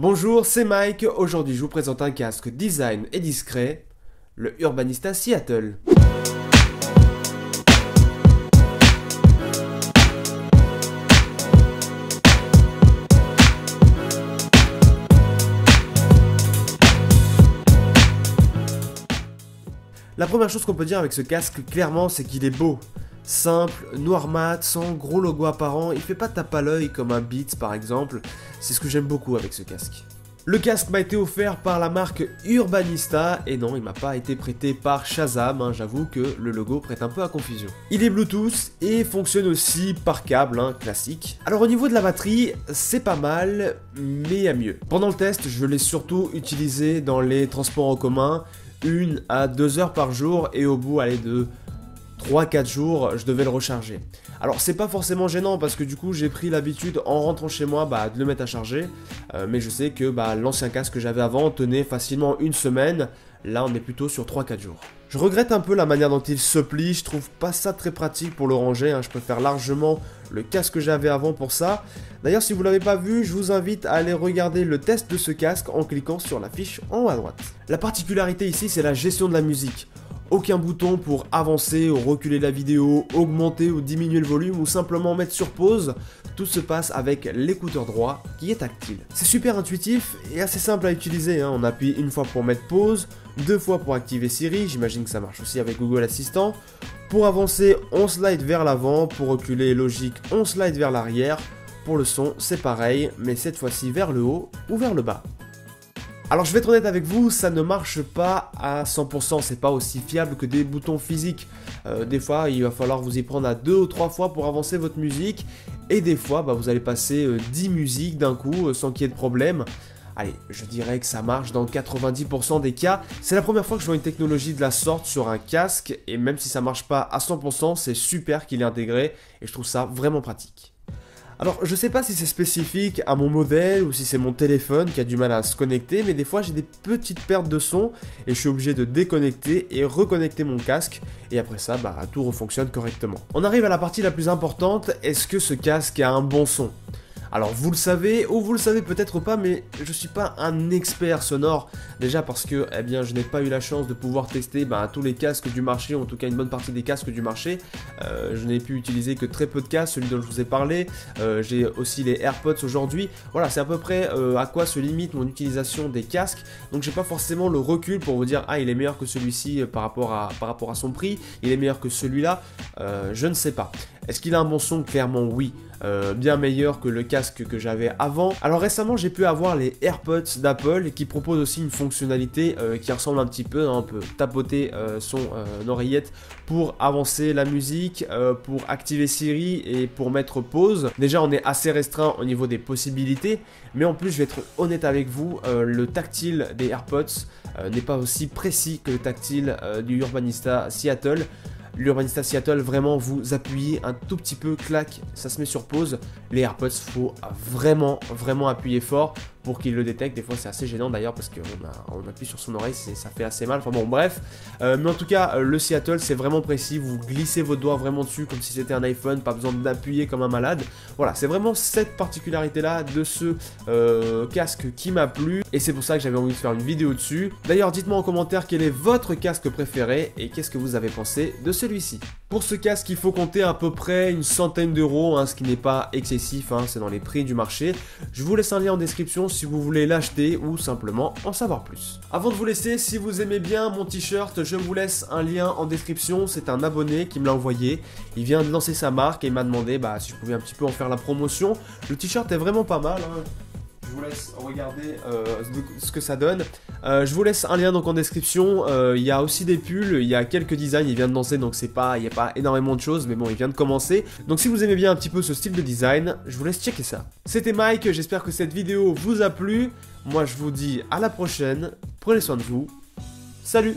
Bonjour, c'est Mike. Aujourd'hui, je vous présente un casque design et discret, le Urbanista Seattle. La première chose qu'on peut dire avec ce casque, clairement, c'est qu'il est beau. Simple, noir mat, sans gros logo apparent, il fait pas tape à l'œil comme un Beats par exemple, c'est ce que j'aime beaucoup avec ce casque. Le casque m'a été offert par la marque Urbanista, et non, il m'a pas été prêté par Shazam, j'avoue que le logo prête un peu à confusion. Il est Bluetooth et fonctionne aussi par câble, classique. Alors au niveau de la batterie, c'est pas mal, mais il y a mieux. Pendant le test, je l'ai surtout utilisé dans les transports en commun, 1 à 2 heures par jour, et au bout, de 3-4 jours, je devais le recharger. Alors c'est pas forcément gênant parce que du coup j'ai pris l'habitude en rentrant chez moi de le mettre à charger, mais je sais que l'ancien casque que j'avais avant tenait facilement une semaine, là on est plutôt sur 3-4 jours. Je regrette un peu la manière dont il se plie, je trouve pas ça très pratique pour le ranger, je préfère largement le casque que j'avais avant pour ça. D'ailleurs si vous l'avez pas vu, je vous invite à aller regarder le test de ce casque en cliquant sur la fiche en haut à droite. La particularité ici c'est la gestion de la musique. Aucun bouton pour avancer ou reculer la vidéo, augmenter ou diminuer le volume ou simplement mettre sur pause. Tout se passe avec l'écouteur droit qui est tactile. C'est super intuitif et assez simple à utiliser. On appuie une fois pour mettre pause, 2 fois pour activer Siri, j'imagine que ça marche aussi avec Google Assistant. Pour avancer, on slide vers l'avant, pour reculer, logique, on slide vers l'arrière. Pour le son, c'est pareil, mais cette fois-ci vers le haut ou vers le bas. Alors je vais être honnête avec vous, ça ne marche pas à 100%, c'est pas aussi fiable que des boutons physiques. Des fois, il va falloir vous y prendre à 2 ou 3 fois pour avancer votre musique. Et des fois, vous allez passer 10 musiques d'un coup sans qu'il y ait de problème. Allez, je dirais que ça marche dans 90% des cas. C'est la première fois que je vois une technologie de la sorte sur un casque. Et même si ça marche pas à 100%, c'est super qu'il est intégré. Et je trouve ça vraiment pratique. Alors, je sais pas si c'est spécifique à mon modèle ou si c'est mon téléphone qui a du mal à se connecter, mais des fois j'ai des petites pertes de son et je suis obligé de déconnecter et reconnecter mon casque et après ça, tout refonctionne correctement. On arrive à la partie la plus importante, est-ce que ce casque a un bon son ? Alors vous le savez, ou vous le savez peut-être pas, mais je suis pas un expert sonore, déjà parce que je n'ai pas eu la chance de pouvoir tester tous les casques du marché, ou en tout cas une bonne partie des casques du marché. Je n'ai pu utiliser que très peu de casques, celui dont je vous ai parlé, j'ai aussi les AirPods aujourd'hui, voilà c'est à peu près à quoi se limite mon utilisation des casques, donc j'ai pas forcément le recul pour vous dire il est meilleur que celui-ci par rapport à son prix, il est meilleur que celui-là, je ne sais pas. Est-ce qu'il a un bon son? Clairement oui. Bien meilleur que le casque que j'avais avant. Alors récemment j'ai pu avoir les AirPods d'Apple qui proposent aussi une fonctionnalité qui ressemble un petit peu, on peut tapoter son oreillette pour avancer la musique, pour activer Siri et pour mettre pause. Déjà on est assez restreint au niveau des possibilités, mais en plus je vais être honnête avec vous, le tactile des AirPods n'est pas aussi précis que le tactile du Urbanista Seattle. L'Urbanista Seattle, vraiment, vous appuyez un tout petit peu, clac, ça se met sur pause. Les AirPods, faut vraiment appuyer fort pour qu'il le détecte. Des fois, c'est assez gênant d'ailleurs parce qu'on appuie sur son oreille, ça fait assez mal. Enfin bon, bref. Mais en tout cas, le Seattle, c'est vraiment précis. Vous glissez vos doigts vraiment dessus comme si c'était un iPhone, pas besoin d'appuyer comme un malade. Voilà, c'est vraiment cette particularité-là de ce casque qui m'a plu. Et c'est pour ça que j'avais envie de faire une vidéo dessus. D'ailleurs, dites-moi en commentaire quel est votre casque préféré et qu'est-ce que vous avez pensé de celui-ci. Pour ce casque, il faut compter à peu près une centaine d'euros, ce qui n'est pas excessif, c'est dans les prix du marché. Je vous laisse un lien en description si vous voulez l'acheter ou simplement en savoir plus. Avant de vous laisser, si vous aimez bien mon t-shirt, je vous laisse un lien en description. C'est un abonné qui me l'a envoyé. Il vient de lancer sa marque et il m'a demandé si je pouvais un petit peu en faire la promotion. Le t-shirt est vraiment pas mal. Je vous laisse regarder ce que ça donne. Je vous laisse un lien donc en description. Il y a aussi des pulls, il y a quelques designs. Il vient de lancer donc il n'y a pas énormément de choses, mais bon, il vient de commencer. Donc si vous aimez bien un petit peu ce style de design, je vous laisse checker ça. C'était Mike, j'espère que cette vidéo vous a plu. Moi je vous dis à la prochaine. Prenez soin de vous. Salut!